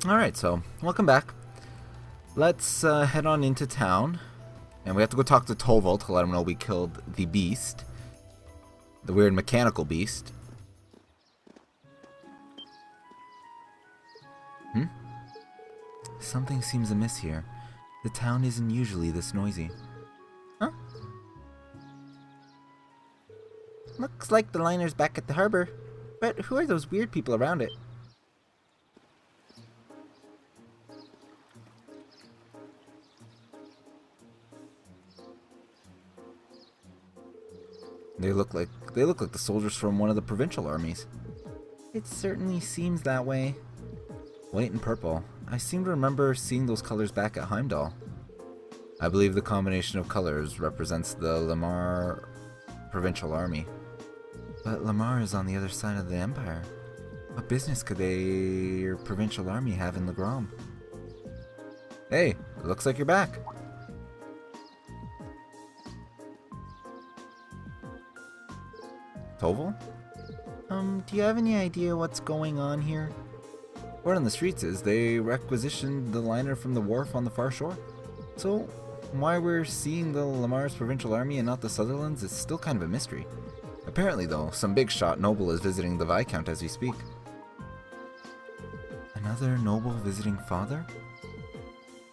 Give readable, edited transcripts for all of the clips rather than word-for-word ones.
Alright, so welcome back. Let's head on into town. And we have to go talk to Toval to let him know we killed the beast. The weird mechanical beast. Something seems amiss here. The town isn't usually this noisy. Huh? Looks like the liner's back at the harbor. But who are those weird people around it? They look like the soldiers from one of the provincial armies. It certainly seems that way. White and purple. I seem to remember seeing those colors back at Heimdall. I believe the combination of colors represents the Lamar provincial army. But Lamar is on the other side of the empire. What business could their provincial army have in Legram? Hey, looks like you're back. Toval? Do you have any idea what's going on here? Word on the streets is they requisitioned the liner from the wharf on the far shore. So, why we're seeing the Lamar's provincial army and not the Sutherlands is still kind of a mystery. Apparently, though, some big shot noble is visiting the Viscount as we speak. Another noble visiting father?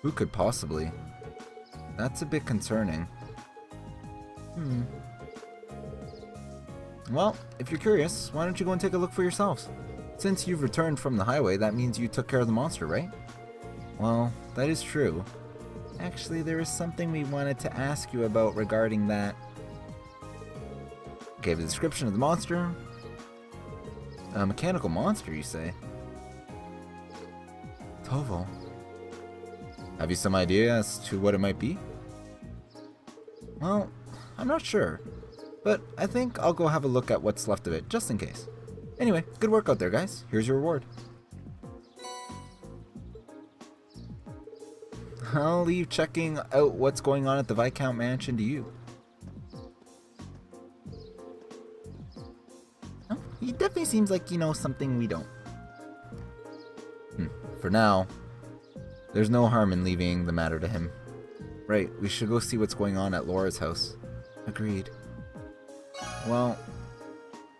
Who could possibly? That's a bit concerning. Well, if you're curious, why don't you go and take a look for yourselves? Since you've returned from the highway, that means you took care of the monster, right? Well, that is true. Actually, there is something we wanted to ask you about regarding that. Gave a description of the monster. A mechanical monster, you say? Toval. Have you some idea as to what it might be? Well, I'm not sure. But I think I'll go have a look at what's left of it, just in case. Anyway, good work out there, guys. Here's your reward. I'll leave checking out what's going on at the Viscount Mansion to you. Oh, he definitely seems like he knows something we don't. For now, there's no harm in leaving the matter to him. Right, we should go see what's going on at Laura's house. Agreed. Well,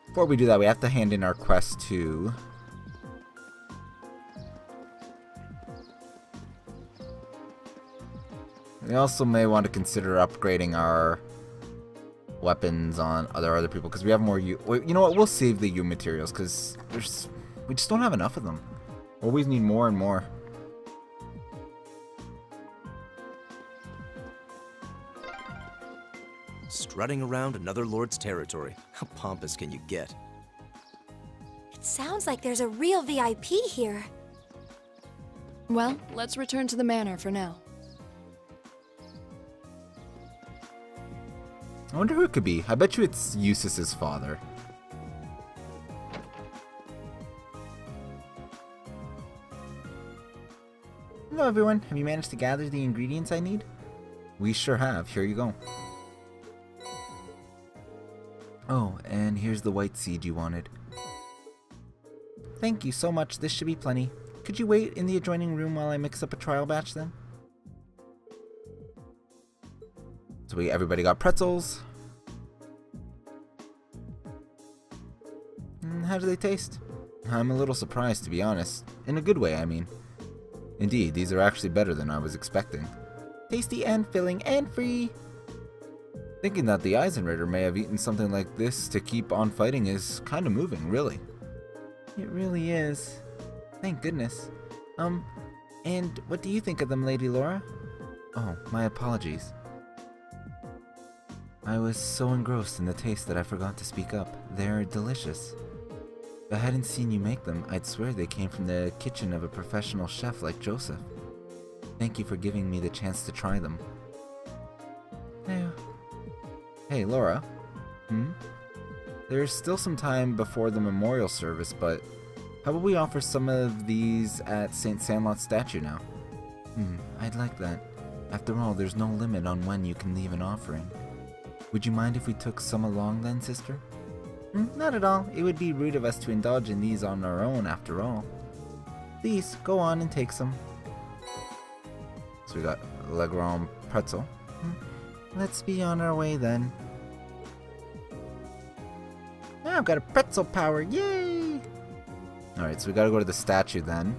before we do that, we have to hand in our quest to... We also may want to consider upgrading our weapons on other people, because we have more you know what, we'll save the U materials, because we just don't have enough of them. Always need more and more. Strutting around another lord's territory. How pompous can you get? It sounds like there's a real VIP here. Well, let's return to the manor for now. I wonder who it could be. I bet you it's Eustace's father. Hello everyone, have you managed to gather the ingredients I need? We sure have, here you go. Oh, and here's the white seed you wanted. Thank you so much, this should be plenty. Could you wait in the adjoining room while I mix up a trial batch then? So everybody got pretzels. How do they taste? I'm a little surprised, to be honest. In a good way, I mean. Indeed, these are actually better than I was expecting. Tasty and filling and free! Thinking that the Eisenritter may have eaten something like this to keep on fighting is kind of moving, really. It really is. Thank goodness. And what do you think of them, Lady Laura? Oh, my apologies. I was so engrossed in the taste that I forgot to speak up. They're delicious. If I hadn't seen you make them, I'd swear they came from the kitchen of a professional chef like Joseph. Thank you for giving me the chance to try them. Hey, Laura. There's still some time before the memorial service, but how about we offer some of these at St. Sandlot's statue now? I'd like that. After all, there's no limit on when you can leave an offering. Would you mind if we took some along then, sister? Not at all. It would be rude of us to indulge in these on our own, after all. Please, go on and take some. So we got Legrand pretzel. Let's be on our way then. Now I've got a pretzel power, yay! Alright, so we gotta go to the statue then.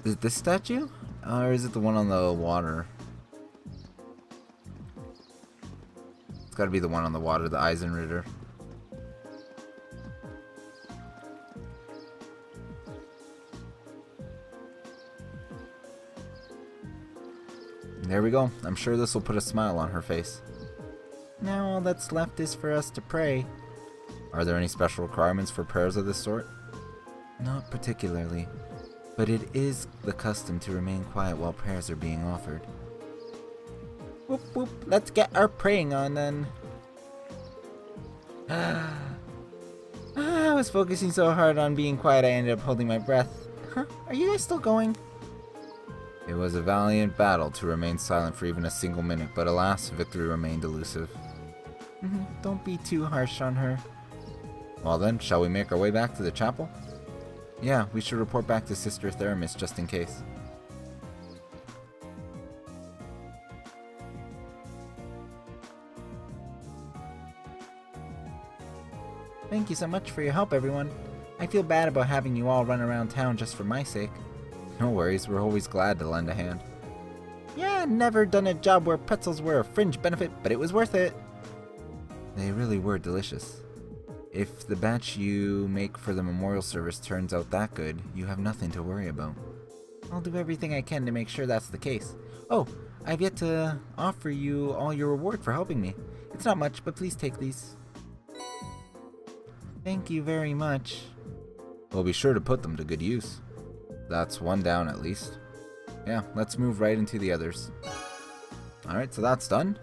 Is it this statue? Or is it the one on the water? It's gotta be the one on the water, the Eisenritter. There we go. I'm sure this will put a smile on her face. Now all that's left is for us to pray. Are there any special requirements for prayers of this sort? Not particularly, but it is the custom to remain quiet while prayers are being offered. Whoop whoop, let's get our praying on then. I was focusing so hard on being quiet I ended up holding my breath. Huh? Are you guys still going? It was a valiant battle to remain silent for even a single minute, but alas, victory remained elusive. Don't be too harsh on her. Well then, shall we make our way back to the chapel? Yeah, we should report back to Sister Theramis just in case. Thank you so much for your help, everyone. I feel bad about having you all run around town just for my sake. No worries, we're always glad to lend a hand. Yeah, never done a job where pretzels were a fringe benefit, but it was worth it. They really were delicious. If the batch you make for the memorial service turns out that good, you have nothing to worry about. I'll do everything I can to make sure that's the case. Oh, I've yet to offer you all your reward for helping me. It's not much, but please take these. Thank you very much. We'll be sure to put them to good use. That's one down at least. Yeah, let's move right into the others. Alright, so that's done.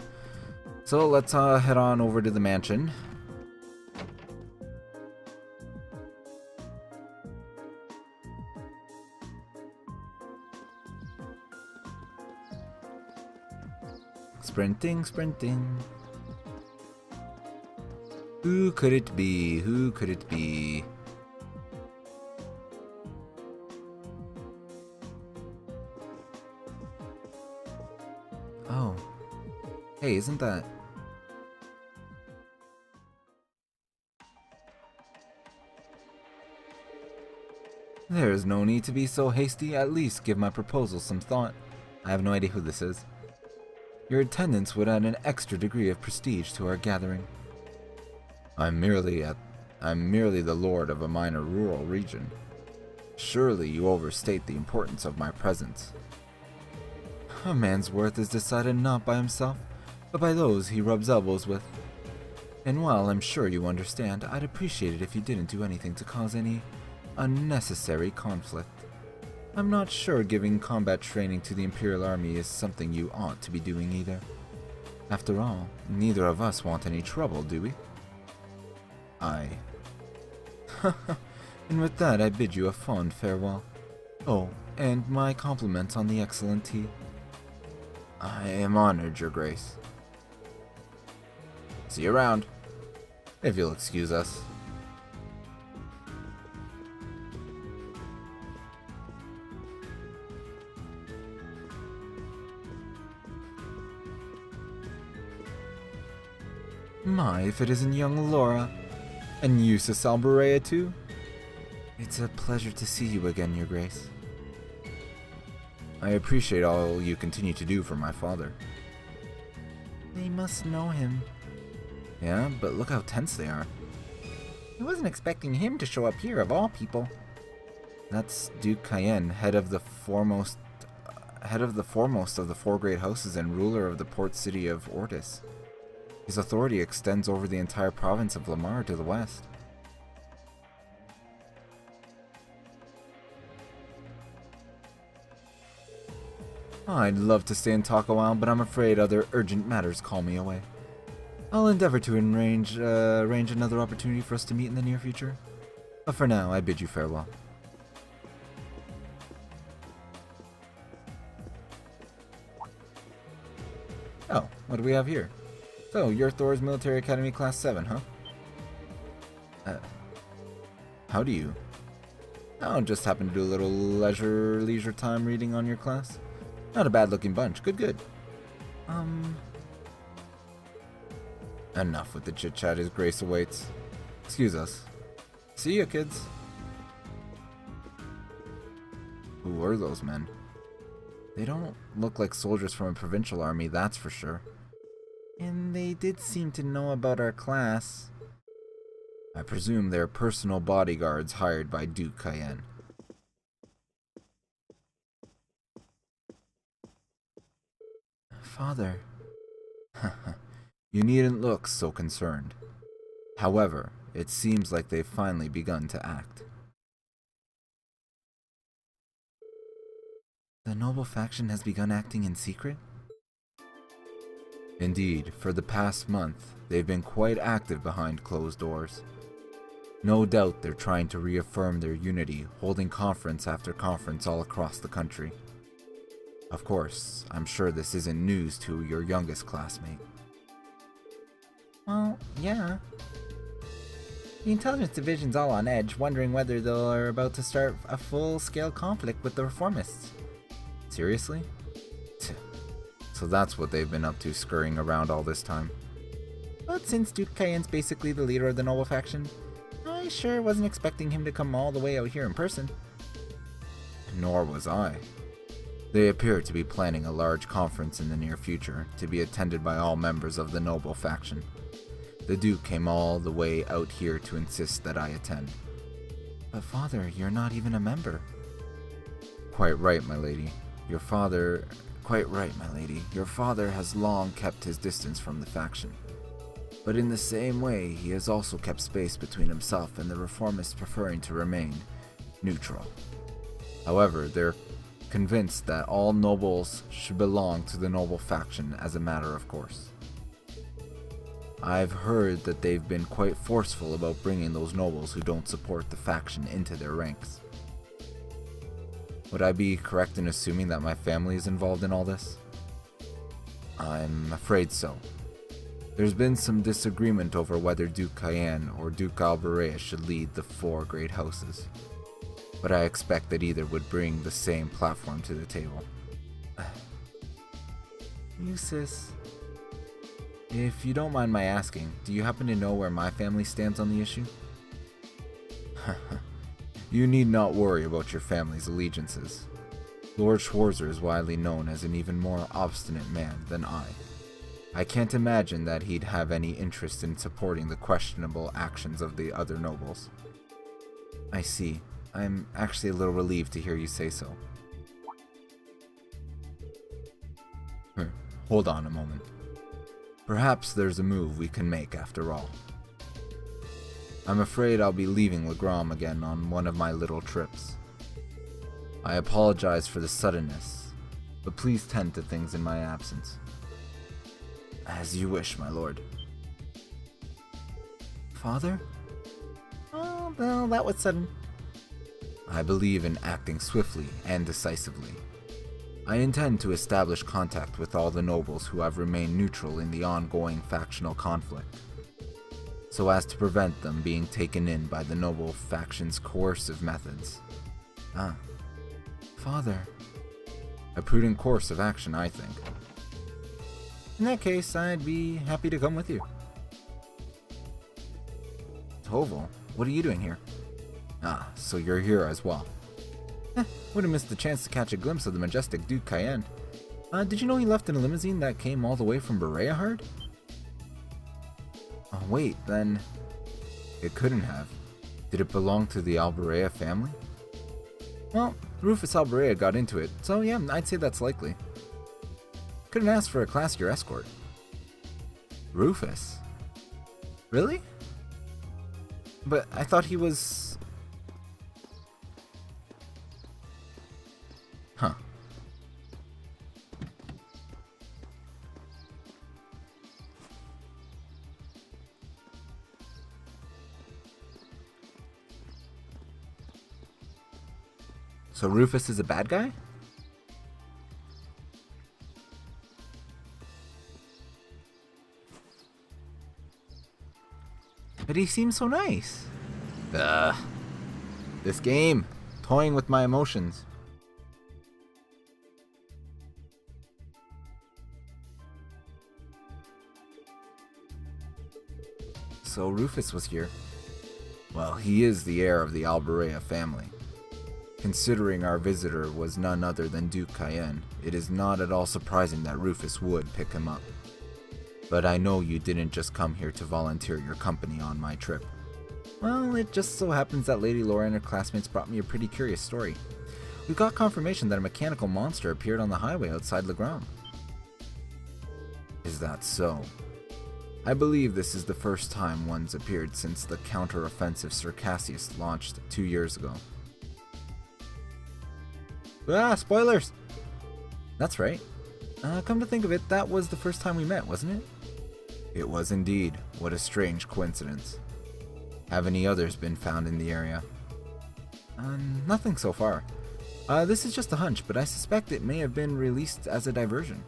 So let's head on over to the mansion. Sprinting, sprinting. Who could it be? Who could it be? Oh. Hey, isn't that... There is no need to be so hasty. At least give my proposal some thought. I have no idea who this is. Your attendance would add an extra degree of prestige to our gathering. I'm merely the lord of a minor rural region. Surely you overstate the importance of my presence. A man's worth is decided not by himself, but by those he rubs elbows with. And while I'm sure you understand, I'd appreciate it if you didn't do anything to cause any unnecessary conflict. I'm not sure giving combat training to the Imperial Army is something you ought to be doing either. After all, neither of us want any trouble, do we? Aye. And with that, I bid you a fond farewell. Oh, and my compliments on the excellent tea. I am honored, Your Grace. See you around, if you'll excuse us. My, if it isn't young Laura. And you, Cecile too? It's a pleasure to see you again, Your Grace. I appreciate all you continue to do for my father. They must know him. Yeah, but look how tense they are. I wasn't expecting him to show up here, of all people. That's Duke Cayenne, head of the foremost of the four great houses and ruler of the port city of Ortis. His authority extends over the entire province of Lamar to the west. I'd love to stay and talk a while, but I'm afraid other urgent matters call me away. I'll endeavor to arrange another opportunity for us to meet in the near future. But for now, I bid you farewell. Oh, what do we have here? So, you're Thor's Military Academy Class 7, huh? How do you? Oh, just happen to do a little leisure time reading on your class. Not a bad looking bunch. Good. Enough with the chit chat as Grace awaits. Excuse us. See ya, kids. Who were those men? They don't look like soldiers from a provincial army, that's for sure. And they did seem to know about our class. I presume they're personal bodyguards hired by Duke Cayenne. Father. You needn't look so concerned. However, it seems like they've finally begun to act. The noble faction has begun acting in secret? Indeed, for the past month, they've been quite active behind closed doors. No doubt they're trying to reaffirm their unity, holding conference after conference all across the country. Of course, I'm sure this isn't news to your youngest classmate. Well, yeah. The intelligence division's all on edge, wondering whether they're about to start a full-scale conflict with the reformists. Seriously? So that's what they've been up to, scurrying around all this time. But since Duke Cayenne's basically the leader of the noble faction, I sure wasn't expecting him to come all the way out here in person. Nor was I. They appear to be planning a large conference in the near future, to be attended by all members of the noble faction. The Duke came all the way out here to insist that I attend. But father, you're not even a member. Quite right, my lady. Your father has long kept his distance from the faction. But in the same way, he has also kept space between himself and the reformists, preferring to remain neutral. However, they're convinced that all nobles should belong to the noble faction as a matter of course. I've heard that they've been quite forceful about bringing those nobles who don't support the faction into their ranks. Would I be correct in assuming that my family is involved in all this? I'm afraid so. There's been some disagreement over whether Duke Cayenne or Duke Alberea should lead the four great houses, but I expect that either would bring the same platform to the table. Eustace, if you don't mind my asking, do you happen to know where my family stands on the issue? You need not worry about your family's allegiances. Lord Schwarzer is widely known as an even more obstinate man than I. I can't imagine that he'd have any interest in supporting the questionable actions of the other nobles. I see. I'm actually a little relieved to hear you say so. Hold on a moment. Perhaps there's a move we can make after all. I'm afraid I'll be leaving Legram again on one of my little trips. I apologize for the suddenness, but please tend to things in my absence. As you wish, my lord. Father? Oh, well, that was sudden. I believe in acting swiftly and decisively. I intend to establish contact with all the nobles who have remained neutral in the ongoing factional conflict, so as to prevent them being taken in by the noble faction's coercive methods. Father. A prudent course of action, I think. In that case, I'd be happy to come with you. Toval, what are you doing here? So you're here as well. Would have missed the chance to catch a glimpse of the majestic Duke Cayenne. Did you know he left in a limousine that came all the way from Bereahard? Oh wait, then... It couldn't have. Did it belong to the Alberea family? Well, Rufus Alberea got into it, so yeah, I'd say that's likely. Couldn't ask for a classier escort. Rufus? Really? But I thought he was... Huh. So Rufus is a bad guy? But he seems so nice. Ugh. This game, toying with my emotions. So Rufus was here. Well, he is the heir of the Alberea family. Considering our visitor was none other than Duke Cayenne, it is not at all surprising that Rufus would pick him up. But I know you didn't just come here to volunteer your company on my trip. Well, it just so happens that Lady Laura and her classmates brought me a pretty curious story. We got confirmation that a mechanical monster appeared on the highway outside Legram. Is that so? I believe this is the first time one's appeared since the counter-offensive Sir Cassius launched 2 years ago. Ah, spoilers! That's right. Come to think of it, that was the first time we met, wasn't it? It was indeed. What a strange coincidence. Have any others been found in the area? Nothing so far. This is just a hunch, but I suspect it may have been released as a diversion.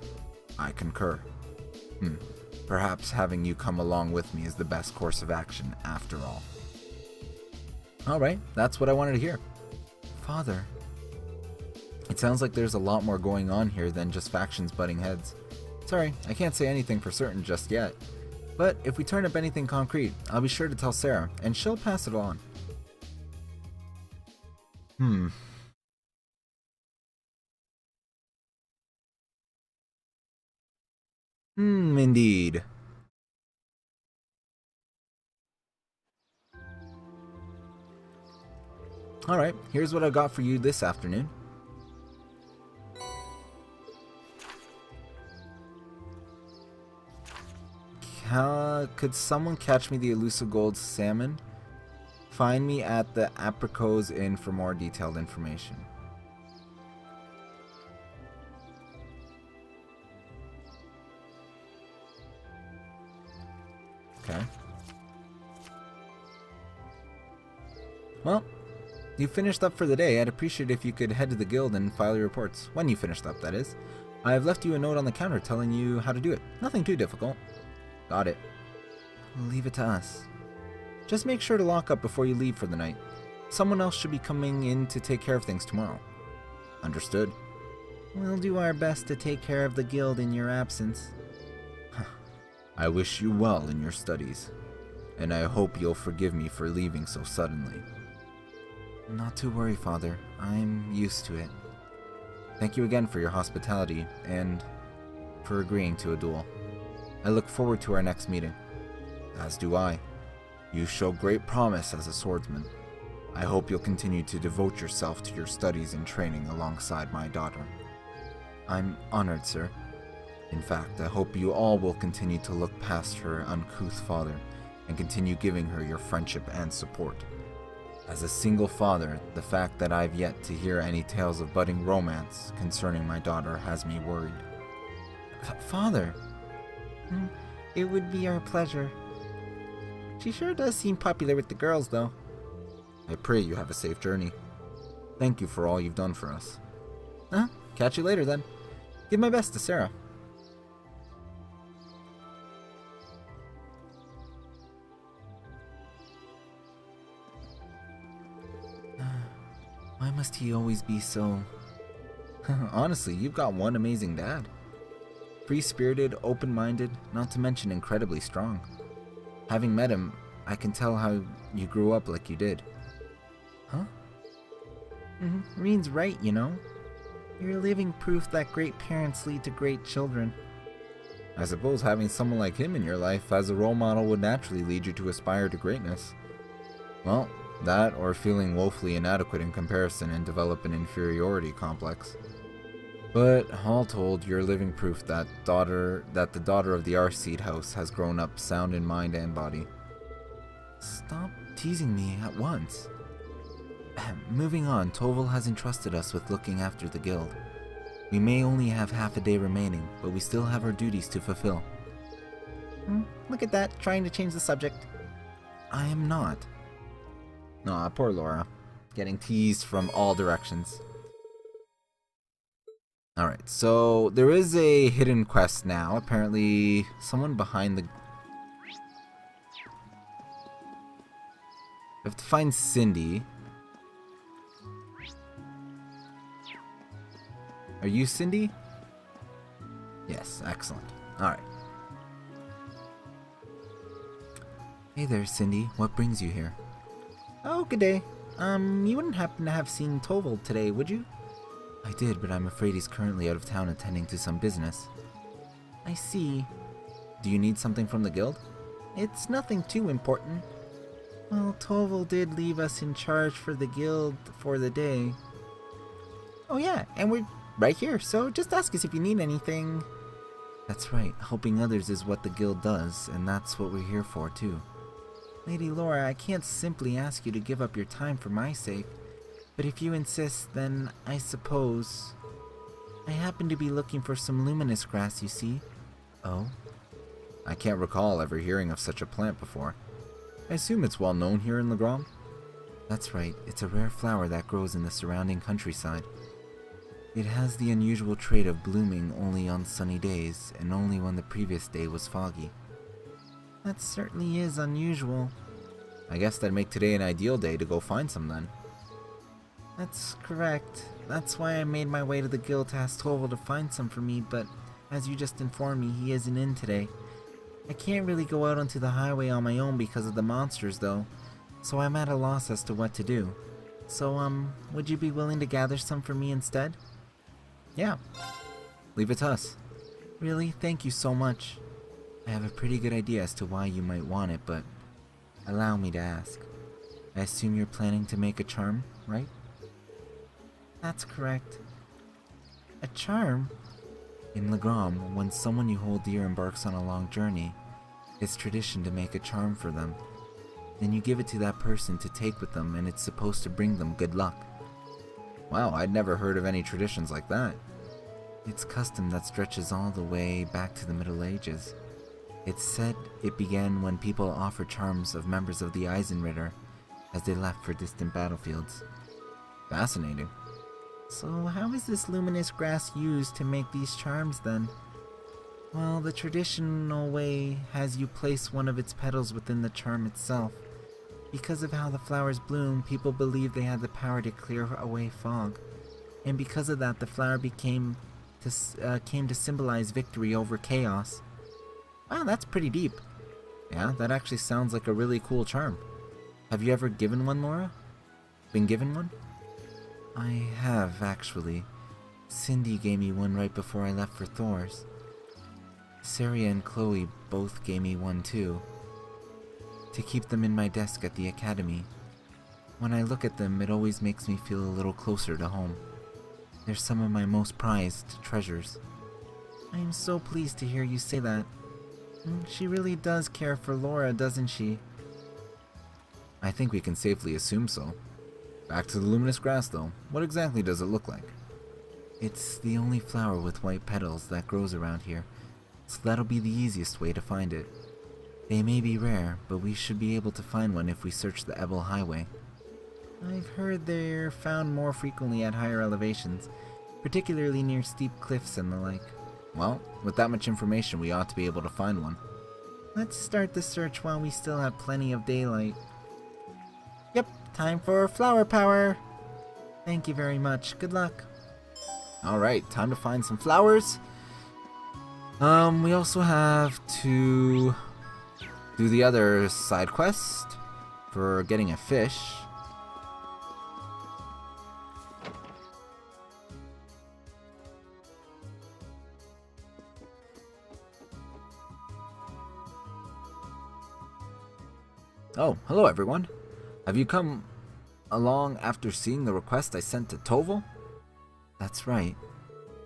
I concur. Perhaps having you come along with me is the best course of action, after all. Alright, that's what I wanted to hear. Father. It sounds like there's a lot more going on here than just factions butting heads. Sorry, I can't say anything for certain just yet. But if we turn up anything concrete, I'll be sure to tell Sarah, and she'll pass it on. Indeed. Alright, here's what I got for you this afternoon. Could someone catch me the elusive gold salmon? Find me at the Apricot's Inn for more detailed information. Okay. Well, you finished up for the day. I'd appreciate if you could head to the guild and file your reports. When you finished up, that is. I've left you a note on the counter telling you how to do it. Nothing too difficult. Got it. Leave it to us. Just make sure to lock up before you leave for the night. Someone else should be coming in to take care of things tomorrow. Understood. We'll do our best to take care of the guild in your absence. I wish you well in your studies, and I hope you'll forgive me for leaving so suddenly. Not to worry, Father. I'm used to it. Thank you again for your hospitality, and for agreeing to a duel. I look forward to our next meeting. As do I. You show great promise as a swordsman. I hope you'll continue to devote yourself to your studies and training alongside my daughter. I'm honored, sir. In fact, I hope you all will continue to look past her uncouth father and continue giving her your friendship and support. As a single father, the fact that I've yet to hear any tales of budding romance concerning my daughter has me worried. Father! It would be our pleasure. She sure does seem popular with the girls, though. I pray you have a safe journey. Thank you for all you've done for us. Catch you later, then. Give my best to Sarah. Why must he always be so... Honestly, you've got one amazing dad. Free-spirited, open-minded, not to mention incredibly strong. Having met him, I can tell how you grew up like you did. Huh? Reen's right, you know. You're living proof that great parents lead to great children. I suppose having someone like him in your life as a role model would naturally lead you to aspire to greatness. Well, that or feeling woefully inadequate in comparison and develop an inferiority complex. But all told, you're living proof that the daughter of the Arseed house has grown up sound in mind and body. Stop teasing me at once. Moving on, Toval has entrusted us with looking after the guild. We may only have half a day remaining, but we still have our duties to fulfill. Look at that, trying to change the subject. I am not. Aw, poor Laura. Getting teased from all directions. Alright, so there is a hidden quest now. Apparently, someone behind the... We have to find Cindy. Are you Cindy? Yes, excellent. Alright. Hey there, Cindy. What brings you here? Oh, good day. You wouldn't happen to have seen Torvald today, would you? I did, but I'm afraid he's currently out of town attending to some business. I see. Do you need something from the guild? It's nothing too important. Well, Torvald did leave us in charge for the guild for the day. Oh yeah, and we're right here, so just ask us if you need anything. That's right, helping others is what the guild does, and that's what we're here for too. Lady Laura, I can't simply ask you to give up your time for my sake, but if you insist, then I suppose... I happen to be looking for some luminous grass, you see. Oh? I can't recall ever hearing of such a plant before. I assume it's well known here in Legram? That's right, it's a rare flower that grows in the surrounding countryside. It has the unusual trait of blooming only on sunny days, and only when the previous day was foggy. That certainly is unusual. I guess that'd make today an ideal day to go find some then. That's correct. That's why I made my way to the guild to ask Torvald to find some for me, but as you just informed me, he isn't in today. I can't really go out onto the highway on my own because of the monsters though, so I'm at a loss as to what to do. So, would you be willing to gather some for me instead? Yeah. Leave it to us. Really? Thank you so much. I have a pretty good idea as to why you might want it, but allow me to ask. I assume you're planning to make a charm, right? That's correct. A charm? In Legram, when someone you hold dear embarks on a long journey, it's tradition to make a charm for them. Then you give it to that person to take with them, and it's supposed to bring them good luck. Wow, I'd never heard of any traditions like that. It's custom that stretches all the way back to the Middle Ages. It's said it began when people offered charms of members of the Eisenritter as they left for distant battlefields. Fascinating. So how is this luminous grass used to make these charms then? Well, the traditional way has you place one of its petals within the charm itself. Because of how the flowers bloom, people believed they had the power to clear away fog. And because of that, the flower came to symbolize victory over chaos. Wow, that's pretty deep. Yeah, that actually sounds like a really cool charm. Have you ever given one, Laura? Been given one? I have, actually. Cindy gave me one right before I left for Thor's. Saria and Chloe both gave me one too. To keep them in my desk at the academy. When I look at them, it always makes me feel a little closer to home. They're some of my most prized treasures. I am so pleased to hear you say that. She really does care for Laura, doesn't she? I think we can safely assume so. Back to the luminous grass though. What exactly does it look like? It's the only flower with white petals that grows around here, so that'll be the easiest way to find it. They may be rare, but we should be able to find one if we search the Ebel Highway. I've heard they're found more frequently at higher elevations, particularly near steep cliffs and the like. Well, with that much information, we ought to be able to find one. Let's start the search while we still have plenty of daylight. Yep, time for flower power! Thank you very much. Good luck. Alright, time to find some flowers. We also have to do the other side quest for getting a fish. Oh, hello everyone. Have you come along after seeing the request I sent to Toval? That's right.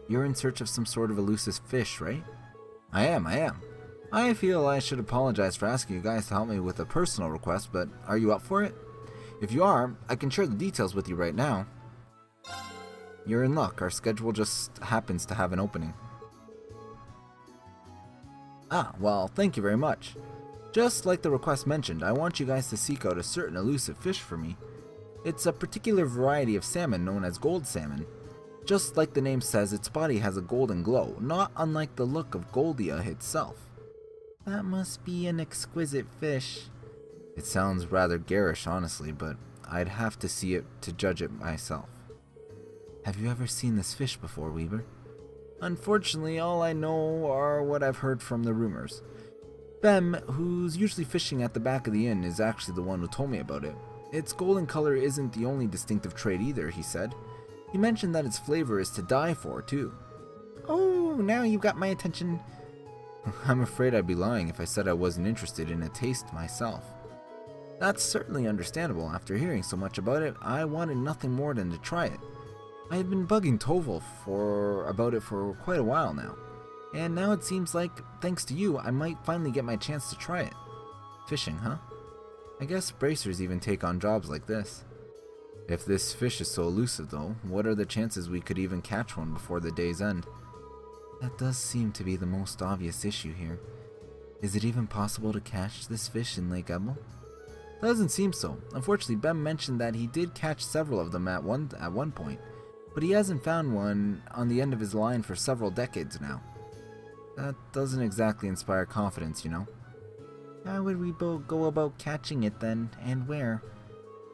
You're in search of some sort of elusive fish, right? I am. I feel I should apologize for asking you guys to help me with a personal request, but are you up for it? If you are, I can share the details with you right now. You're in luck. Our schedule just happens to have an opening. Ah, well, thank you very much. Just like the request mentioned, I want you guys to seek out a certain elusive fish for me. It's a particular variety of salmon known as gold salmon. Just like the name says, its body has a golden glow, not unlike the look of Goldia itself. That must be an exquisite fish. It sounds rather garish, honestly, but I'd have to see it to judge it myself. Have you ever seen this fish before, Weaver? Unfortunately, all I know are what I've heard from the rumors. Bem, who's usually fishing at the back of the inn, is actually the one who told me about it. Its golden color isn't the only distinctive trait either, he said. He mentioned that its flavor is to die for, too. Oh, now you've got my attention. I'm afraid I'd be lying if I said I wasn't interested in a taste myself. That's certainly understandable. After hearing so much about it, I wanted nothing more than to try it. I had been bugging Toval about it for quite a while now, and now it seems like, thanks to you, I might finally get my chance to try it. Fishing, huh? I guess bracers even take on jobs like this. If this fish is so elusive though, what are the chances we could even catch one before the day's end? That does seem to be the most obvious issue here. Is it even possible to catch this fish in Lake Ebel? Doesn't seem so. Unfortunately, Ben mentioned that he did catch several of them at one point, but he hasn't found one on the end of his line for several decades now. That doesn't exactly inspire confidence, you know. How would we go about catching it then, and where?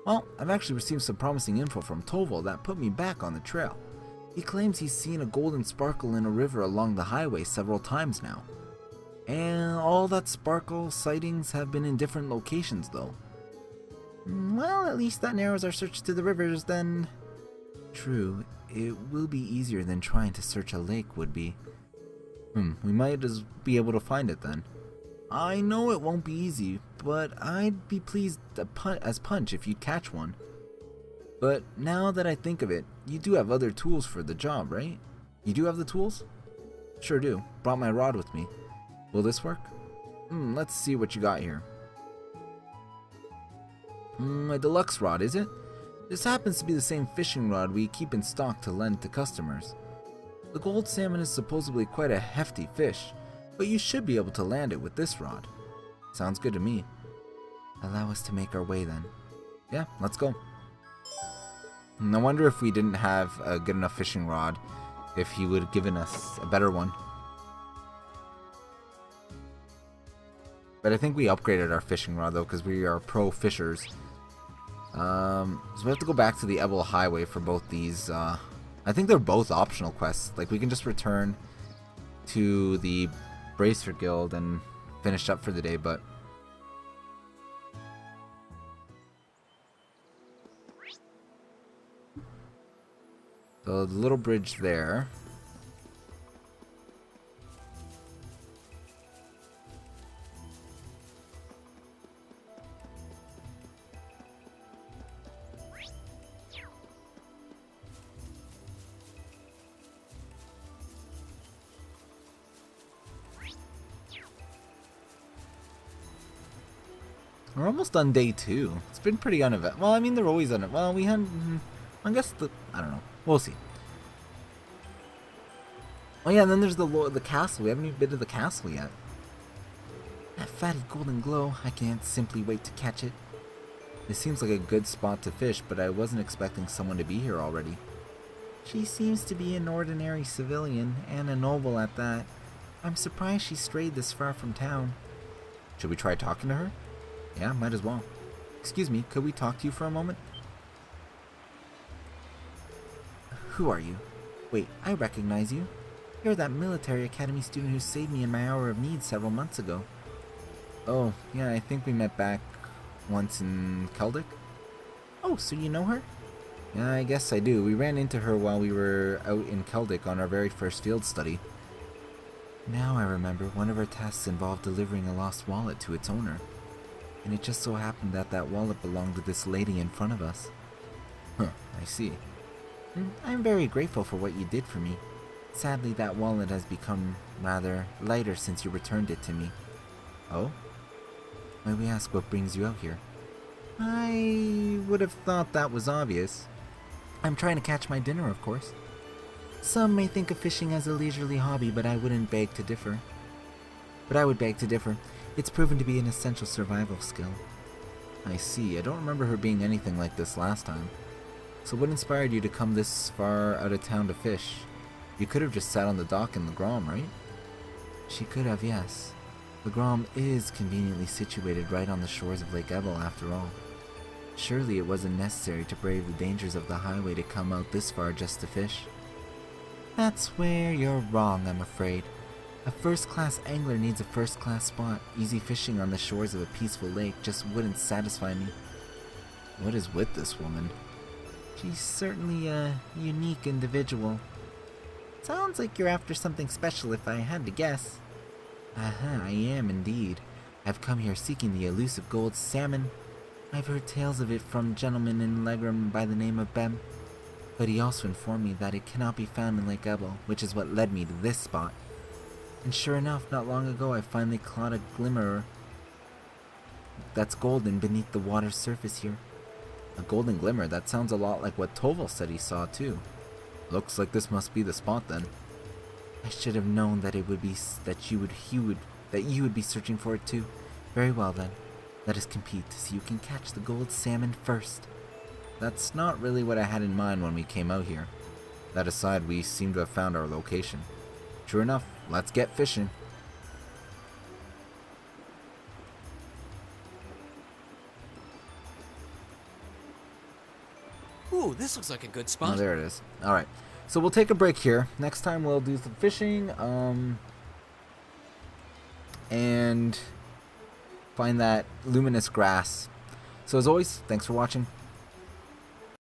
Well, I've actually received some promising info from Toval that put me back on the trail. He claims he's seen a golden sparkle in a river along the highway several times now. And all that sparkle sightings have been in different locations though. Well, at least that narrows our search to the rivers then. True, it will be easier than trying to search a lake would be. We might just be able to find it then. I know it won't be easy, but I'd be pleased as punch if you'd catch one. But now that I think of it, you do have other tools for the job, right? You do have the tools? Sure do. Brought my rod with me. Will this work? Let's see what you got here. A deluxe rod, is it? This happens to be the same fishing rod we keep in stock to lend to customers. The gold salmon is supposedly quite a hefty fish, but you should be able to land it with this rod. Sounds good to me. Allow us to make our way then. Yeah, let's go. I wonder if we didn't have a good enough fishing rod, if he would have given us a better one. But I think we upgraded our fishing rod though, because we are pro fishers. So we have to go back to the Ebel Highway for both these. I think they're both optional quests. Like we can just return to the Bracer Guild and finish up for the day, but so the little bridge there. We're almost on day 2. It's been pretty uneventful. Well, I mean, they're always uneventful. Well, we had, I guess I don't know. We'll see. Oh yeah, and then there's the castle. We haven't even been to the castle yet. That fatty golden glow. I can't simply wait to catch it. This seems like a good spot to fish, but I wasn't expecting someone to be here already. She seems to be an ordinary civilian, and a noble at that. I'm surprised she strayed this far from town. Should we try talking to her? Yeah, might as well. Excuse me, could we talk to you for a moment? Who are you? Wait, I recognize you. You're that military academy student who saved me in my hour of need several months ago. Oh, yeah, I think we met back once in Keldic. Oh, so you know her? Yeah, I guess I do. We ran into her while we were out in Keldic on our very first field study. Now I remember one of our tasks involved delivering a lost wallet to its owner. And it just so happened that that wallet belonged to this lady in front of us. Huh, I see. I'm very grateful for what you did for me. Sadly, that wallet has become rather lighter since you returned it to me. Oh? May we ask what brings you out here? I would have thought that was obvious. I'm trying to catch my dinner, of course. Some may think of fishing as a leisurely hobby, but I would beg to differ. It's proven to be an essential survival skill. I see. I don't remember her being anything like this last time. So what inspired you to come this far out of town to fish? You could have just sat on the dock in the Grom, right? She could have, yes. Legram is conveniently situated right on the shores of Lake Ebel after all. Surely it wasn't necessary to brave the dangers of the highway to come out this far just to fish. That's where you're wrong, I'm afraid. A first-class angler needs a first-class spot. Easy fishing on the shores of a peaceful lake just wouldn't satisfy me. What is with this woman? She's certainly a unique individual. Sounds like you're after something special if I had to guess. I am indeed. I've come here seeking the elusive gold salmon. I've heard tales of it from a gentleman in Legram by the name of Bem, but he also informed me that it cannot be found in Lake Ebel, which is what led me to this spot. And sure enough, not long ago I finally caught a glimmer that's golden beneath the water's surface here. A golden glimmer, that sounds a lot like what Toval said he saw too. Looks like this must be the spot then. I should have known that it would be that you would be searching for it too. Very well then. Let us compete to see who can catch the gold salmon first. That's not really what I had in mind when we came out here. That aside, we seem to have found our location. True enough, let's get fishing. Ooh, this looks like a good Oh, spot. there it is. Alright. So we'll take a break here. Next time we'll do some fishing, and find that luminous grass. So as always, thanks for watching.